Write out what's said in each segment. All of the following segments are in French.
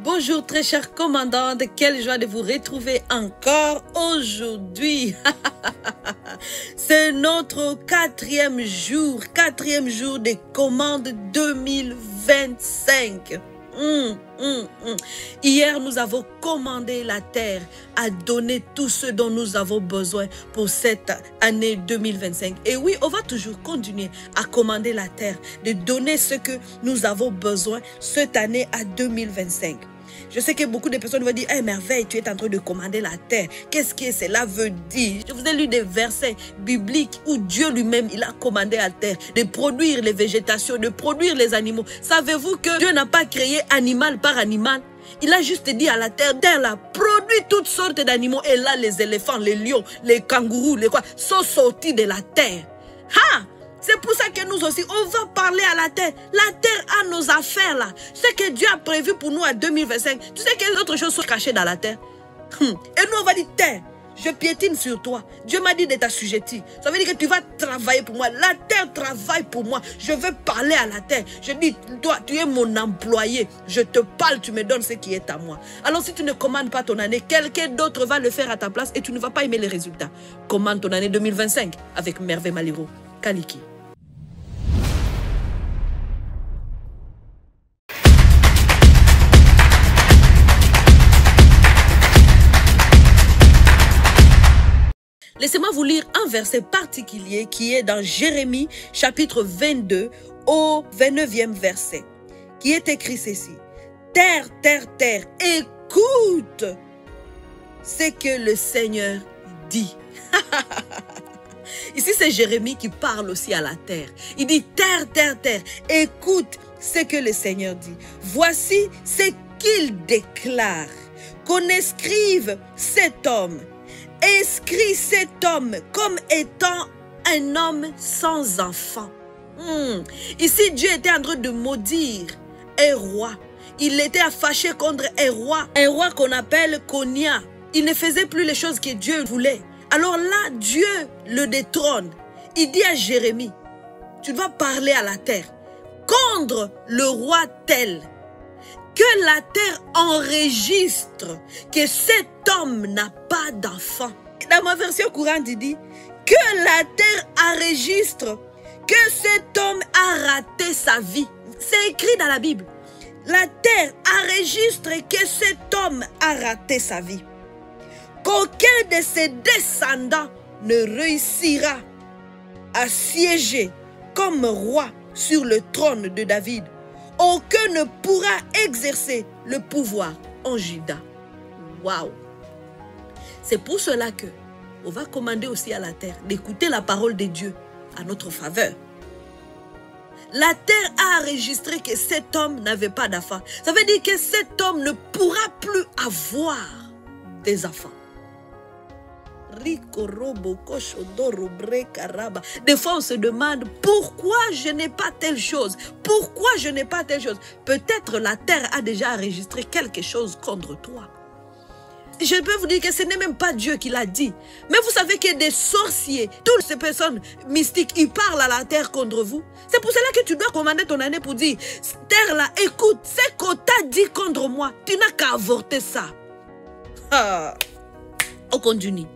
Bonjour très chers commandantes, quelle joie de vous retrouver encore aujourd'hui. C'est notre quatrième jour des commandes 2025. Hier, nous avons commandé la terre à donner tout ce dont nous avons besoin pour cette année 2025. Et oui, on va toujours continuer à commander la terre, de donner ce que nous avons besoin cette année à 2025. Je sais que beaucoup de personnes vont dire, hey, merveille, tu es en train de commander la terre. Qu'est-ce que cela veut dire? Je vous ai lu des versets bibliques où Dieu lui-même, il a commandé à la terre de produire les végétations, de produire les animaux. Savez-vous que Dieu n'a pas créé animal par animal? Il a juste dit à la terre, là, produit toutes sortes d'animaux. Et là, les éléphants, les lions, les kangourous, les quoi, sont sortis de la terre. Ha! C'est pour ça que nous aussi, on va parler à la terre. La terre a nos affaires là. Ce que Dieu a prévu pour nous à 2025. Tu sais que les autres choses sont cachées dans la terre. Et nous, on va dire, terre, je piétine sur toi. Dieu m'a dit de t'assujettir. Ça veut dire que tu vas travailler pour moi. La terre travaille pour moi. Je veux parler à la terre. Je dis, toi, tu es mon employé. Je te parle, tu me donnes ce qui est à moi. Alors si tu ne commandes pas ton année, quelqu'un d'autre va le faire à ta place et tu ne vas pas aimer les résultats. Commande ton année 2025 avec Merveille Maliro. Kaliki. Laissez-moi vous lire un verset particulier qui est dans Jérémie chapitre 22 au 29e verset, qui est écrit ceci. Terre, terre, terre, écoute ce que le Seigneur dit. Ici, c'est Jérémie qui parle aussi à la terre. Il dit, terre, terre, terre, écoute ce que le Seigneur dit. Voici ce qu'il déclare. Qu'on escrive cet homme. Inscrit cet homme comme étant un homme sans enfant. Ici, Dieu était en train de maudire un roi. Il était fâché contre un roi qu'on appelle Konia. Il ne faisait plus les choses que Dieu voulait. Alors là, Dieu le détrône. Il dit à Jérémie, tu dois parler à la terre contre le roi tel. Que la terre enregistre que cet homme n'a pas d'enfant. Dans ma version courante, il dit que la terre enregistre que cet homme a raté sa vie. C'est écrit dans la Bible. La terre enregistre que cet homme a raté sa vie. Qu'aucun de ses descendants ne réussira à siéger comme roi sur le trône de David. Aucun ne pourra exercer le pouvoir en Juda. Waouh! C'est pour cela que on va commander aussi à la terre d'écouter la parole de Dieu à notre faveur. La terre a enregistré que cet homme n'avait pas d'enfant. Ça veut dire que cet homme ne pourra plus avoir des enfants. Des fois, on se demande pourquoi je n'ai pas telle chose. Pourquoi je n'ai pas telle chose. Peut-être la terre a déjà enregistré quelque chose contre toi. Je peux vous dire que ce n'est même pas Dieu qui l'a dit. Mais vous savez que des sorciers, toutes ces personnes mystiques, ils parlent à la terre contre vous. C'est pour cela que tu dois commander ton année pour dire, terre là, écoute, ce qu'on t'a dit contre moi, tu n'as qu'à avorter ça. On continue.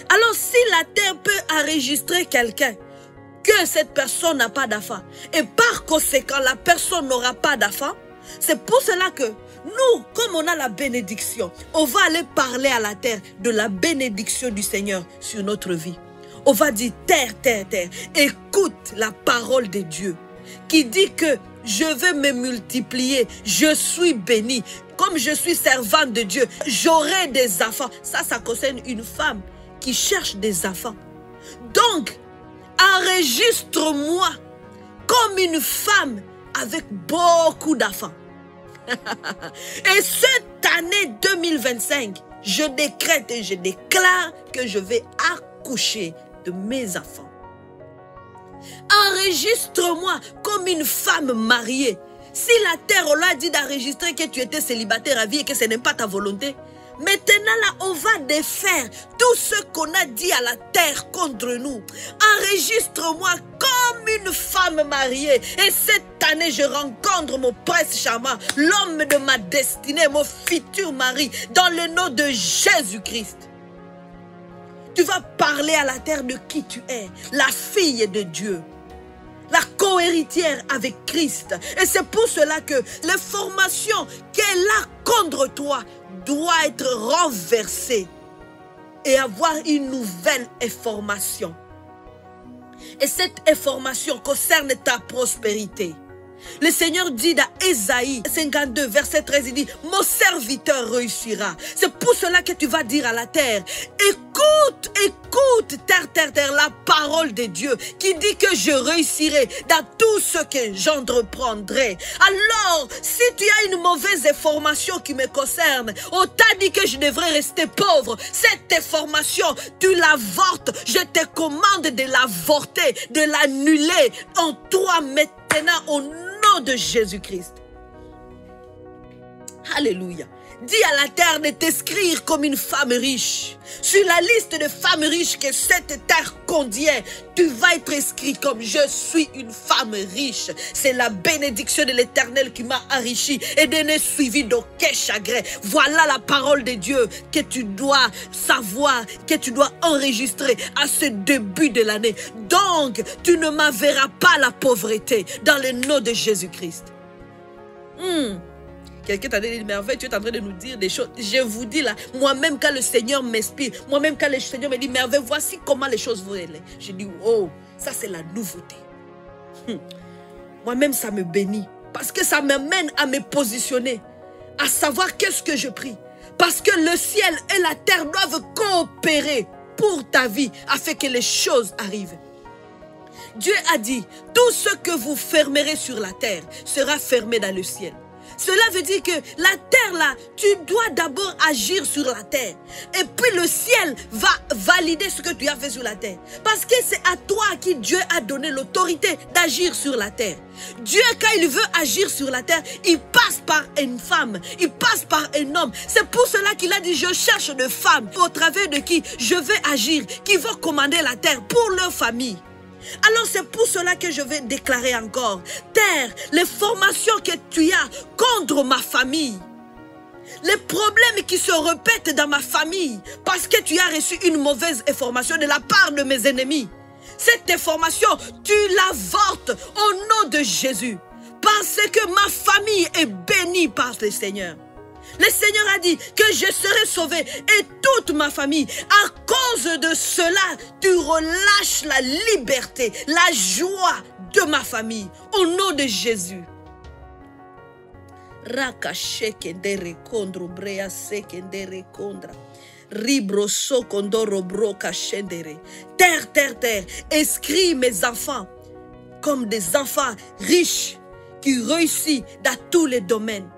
Alors si la terre peut enregistrer quelqu'un, que cette personne n'a pas d'enfant, et par conséquent la personne n'aura pas d'enfant, c'est pour cela que nous, comme on a la bénédiction, on va aller parler à la terre de la bénédiction du Seigneur sur notre vie. On va dire, terre, terre, terre, écoute la parole de Dieu qui dit que je vais me multiplier, je suis béni, comme je suis servante de Dieu, j'aurai des enfants. Ça concerne une femme qui cherche des enfants. Donc, enregistre-moi comme une femme avec beaucoup d'enfants. Et cette année 2025, je décrète et je déclare que je vais accoucher de mes enfants. Enregistre-moi comme une femme mariée. Si la terre, on l'a dit d'enregistrer que tu étais célibataire à vie et que ce n'est pas ta volonté, Maintenant là, on va défaire tout ce qu'on a dit à la terre contre nous. Enregistre-moi comme une femme mariée. Et cette année, je rencontre mon prince charmant, l'homme de ma destinée, mon futur mari, dans le nom de Jésus-Christ. Tu vas parler à la terre de qui tu es, la fille de Dieu, la co-héritière avec Christ. Et c'est pour cela que l'information qu'elle a contre toi doit être renversée et avoir une nouvelle information. Et cette information concerne ta prospérité. Le Seigneur dit dans Ésaïe 52, verset 13, il dit, mon serviteur réussira. C'est pour cela que tu vas dire à la terre, écoute, écoute, terre, la parole de Dieu qui dit que je réussirai dans tout ce que j'entreprendrai. Alors, si tu as une mauvaise information qui me concerne, on t'a dit que je devrais rester pauvre. Cette information, tu l'avortes. Je te commande de l'avorter, de l'annuler en toi maintenant au nom de Jésus-Christ. Alléluia. Dis à la terre de t'inscrire comme une femme riche. Sur la liste de femmes riches que cette terre contient, tu vas être inscrit comme je suis une femme riche. C'est la bénédiction de l'Éternel qui m'a enrichi et de ne suivi d'aucun chagrin. Voilà la parole de Dieu que tu dois savoir, que tu dois enregistrer à ce début de l'année. Donc, tu ne m'enverras pas la pauvreté dans le nom de Jésus-Christ. Quelqu'un t'a dit, merveille, tu es en train de nous dire des choses. Je vous dis là, moi-même quand le Seigneur m'inspire, moi-même quand le Seigneur me dit, merveille, voici comment les choses vont aller. Je dis, oh, ça c'est la nouveauté. Moi-même ça me bénit. Parce que ça m'amène à me positionner, à savoir qu'est-ce que je prie. Parce que le ciel et la terre doivent coopérer pour ta vie, afin que les choses arrivent. Dieu a dit, tout ce que vous fermerez sur la terre sera fermé dans le ciel. Cela veut dire que la terre là, tu dois d'abord agir sur la terre. Et puis le ciel va valider ce que tu as fait sur la terre. Parce que c'est à toi à qui Dieu a donné l'autorité d'agir sur la terre. Dieu, quand il veut agir sur la terre, il passe par une femme, il passe par un homme. C'est pour cela qu'il a dit, je cherche des femmes au travers de qui je vais agir, qui vont commander la terre pour leur famille. Alors c'est pour cela que je vais déclarer encore, terre, les formations que tu as contre ma famille, les problèmes qui se répètent dans ma famille parce que tu as reçu une mauvaise information de la part de mes ennemis. Cette information, tu l'avortes au nom de Jésus parce que ma famille est bénie par le Seigneur. Le Seigneur a dit que je serai sauvé et toute ma famille. À cause de cela, tu relâches la liberté, la joie de ma famille. Au nom de Jésus. Terre, inscris mes enfants comme des enfants riches qui réussissent dans tous les domaines.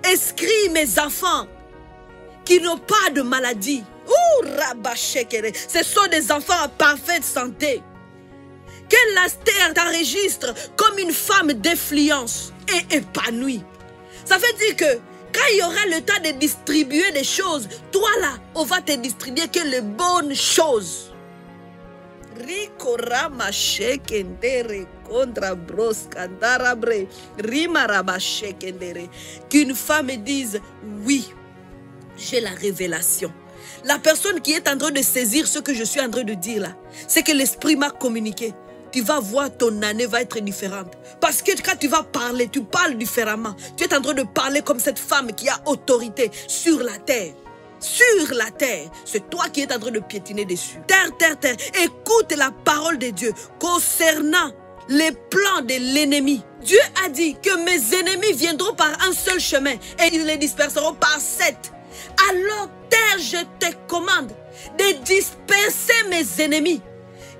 Inscris mes enfants qui n'ont pas de maladie. Ce sont des enfants en parfaite santé. Que la terre t'enregistre comme une femme d'influence et épanouie. Ça veut dire que quand il y aura le temps de distribuer des choses, toi là, on va te distribuer que les bonnes choses. Qu'une femme dise oui, j'ai la révélation. La personne qui est en train de saisir ce que je suis en train de dire là, c'est que l'Esprit m'a communiqué. Tu vas voir, ton année va être différente. Parce que quand tu vas parler, tu parles différemment. Tu es en train de parler comme cette femme qui a autorité sur la terre. Sur la terre, c'est toi qui es en train de piétiner dessus. Terre, écoute la parole de Dieu concernant les plans de l'ennemi. Dieu a dit que mes ennemis viendront par un seul chemin et ils les disperseront par 7. Alors terre, je te commande de disperser mes ennemis.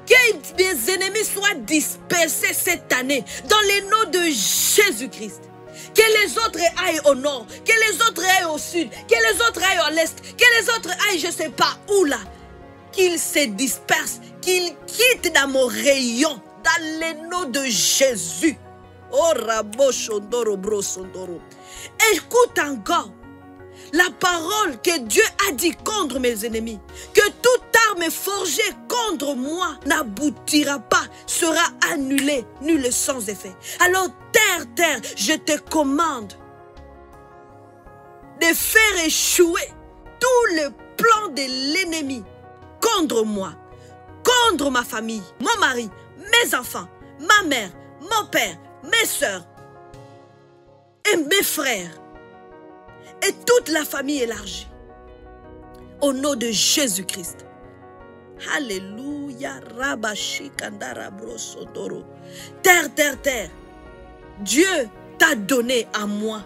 Que mes ennemis soient dispersés cette année dans le nom de Jésus-Christ. Que les autres aillent au nord, que les autres aillent au sud, que les autres aillent à l'est, que les autres aillent je ne sais pas où là. Qu'ils se dispersent, qu'ils quittent dans mon rayon, dans le nom de Jésus. Oh Rabo Shondoro Bro Sondoro. Écoute encore. la parole que Dieu a dit contre mes ennemis, que toute arme forgée contre moi n'aboutira pas, sera annulée, nulle sans effet. Alors terre, je te commande de faire échouer tout le plan de l'ennemi contre moi, contre ma famille, mon mari, mes enfants, ma mère, mon père, mes soeurs et mes frères et toute la famille élargie. Au nom de Jésus-Christ. Alléluia. Terre. Dieu t'a donné à moi.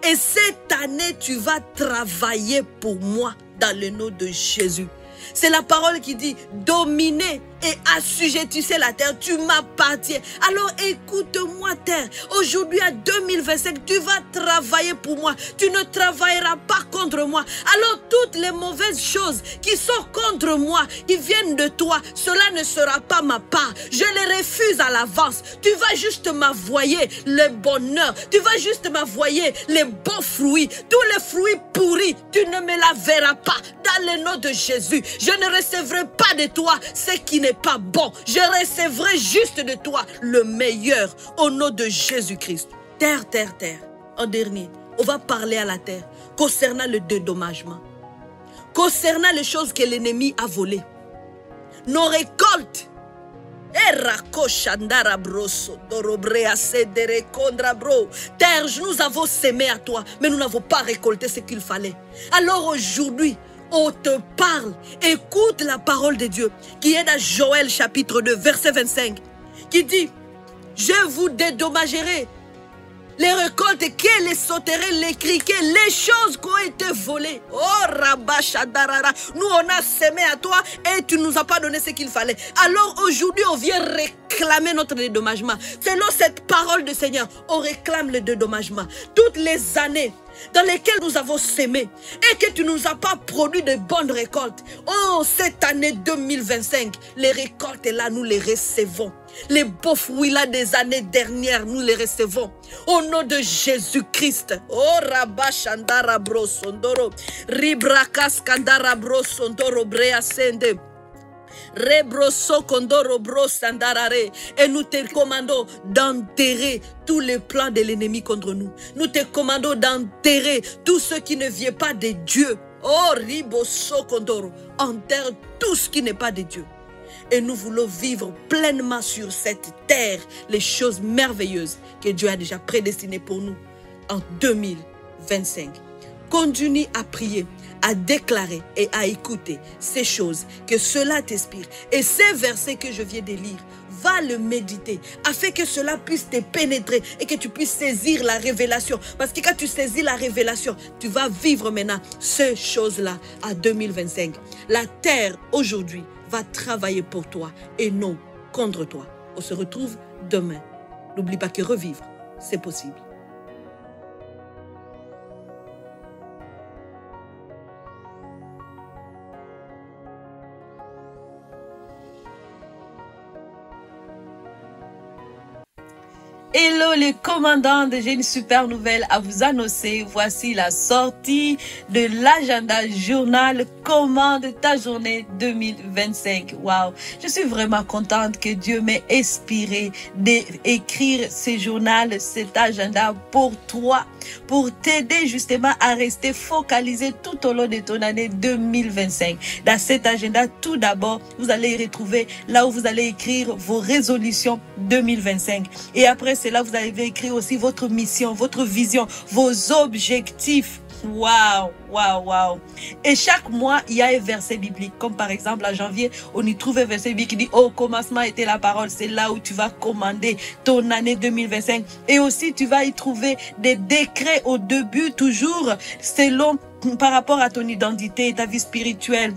Et cette année, tu vas travailler pour moi dans le nom de Jésus. C'est la parole qui dit, dominez et assujettissez la terre, tu m'appartiens. Alors écoute-moi terre, aujourd'hui à 2025, tu vas travailler pour moi, tu ne travailleras pas contre moi. Alors toutes les mauvaises choses qui sont contre moi, qui viennent de toi, cela ne sera pas ma part. Je les refuse à l'avance. Tu vas juste m'envoyer le bonheur, tu vas juste m'envoyer les beaux fruits, tous les fruits pourris, tu ne me la verras pas. Dans le nom de Jésus, je ne recevrai pas de toi ce qui n'est pas bon. Je recevrai juste de toi le meilleur au nom de Jésus-Christ. Terre. En dernier, on va parler à la terre concernant le dédommagement. Concernant les choses que l'ennemi a volées. Nos récoltes. Terre, nous avons sémé à toi, mais nous n'avons pas récolté ce qu'il fallait. Alors aujourd'hui, on te parle, écoute la parole de Dieu qui est dans Joël chapitre 2 verset 25 qui dit, je vous dédommagerai les récoltes, que les sauterelles, les criquets, les choses qui ont été volées. Oh Rabashadarara, nous on a sémé à toi et tu ne nous as pas donné ce qu'il fallait. Alors aujourd'hui on vient réclamer notre dédommagement. Selon cette parole du Seigneur, on réclame le dédommagement. Toutes les années dans lesquelles nous avons sémé et que tu ne nous as pas produit de bonnes récoltes. Oh, cette année 2025, les récoltes là, nous les recevons. Les beaux fruits là des années dernières, nous les recevons. Au nom de Jésus-Christ. Oh, Rabashandara brosondoro, Ribrakaskandara brosondoro breasende. Et nous te commandons d'enterrer tous les plans de l'ennemi contre nous. Nous te commandons d'enterrer tout ce qui ne vient pas de Dieu. Oh, Riboso Kondoro, enterre tout ce qui n'est pas de Dieu. Et nous voulons vivre pleinement sur cette terre les choses merveilleuses que Dieu a déjà prédestinées pour nous en 2025. Continue à prier, à déclarer et à écouter ces choses, que cela t'inspire. Et ces versets que je viens de lire, va le méditer, afin que cela puisse te pénétrer et que tu puisses saisir la révélation. Parce que quand tu saisis la révélation, tu vas vivre maintenant ces choses-là à 2025. La terre, aujourd'hui, va travailler pour toi et non contre toi. On se retrouve demain. N'oublie pas que revivre, c'est possible. Hello les commandants, j'ai une super nouvelle à vous annoncer. Voici la sortie de l'agenda journal Commande ta journée 2025. Waouh, je suis vraiment contente que Dieu m'ait inspiré d'écrire ce journal, cet agenda pour toi, pour t'aider justement à rester focalisé tout au long de ton année 2025. Dans cet agenda, tout d'abord, vous allez retrouver là où vous allez écrire vos résolutions 2025. Et après cela, vous allez écrire aussi votre mission, votre vision, vos objectifs. Waouh, waouh, waouh. Et chaque mois, il y a un verset biblique. Comme par exemple, en janvier, on y trouve un verset biblique qui dit, au commencement était la parole. C'est là où tu vas commander ton année 2025. Et aussi, tu vas y trouver des décrets au début, toujours selon, par rapport à ton identité, ta vie spirituelle,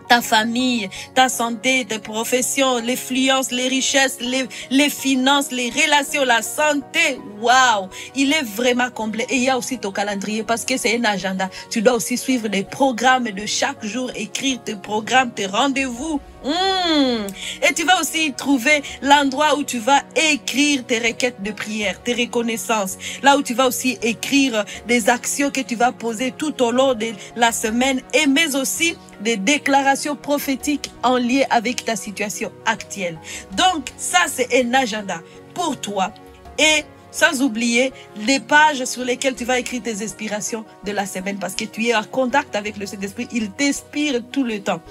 ta famille, ta santé, tes professions, l'influence, les richesses, les finances, les relations, la santé. Waouh! Il est vraiment complet. Et il y a aussi ton calendrier parce que c'est un agenda. Tu dois aussi suivre les programmes de chaque jour, écrire tes programmes, tes rendez-vous. Et tu vas aussi trouver l'endroit où tu vas écrire tes requêtes de prière, tes reconnaissances. Là où tu vas aussi écrire des actions que tu vas poser tout au long de la semaine, et mais aussi des déclarations prophétiques en lien avec ta situation actuelle. Donc ça, c'est un agenda pour toi. Et sans oublier les pages sur lesquelles tu vas écrire tes inspirations de la semaine, parce que tu es en contact avec le Saint-Esprit, il t'inspire tout le temps.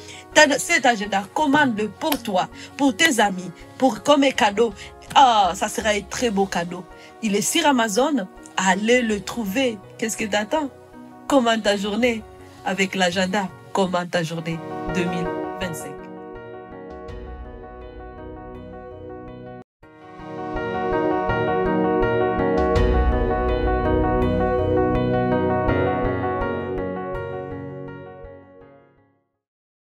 Cet agenda, commande-le pour toi, pour tes amis, comme un cadeau. Ah, ça sera un très beau cadeau. Il est sur Amazon, allez le trouver. Qu'est-ce que tu attends? Commande ta journée avec l'agenda. Commande ta journée 2025.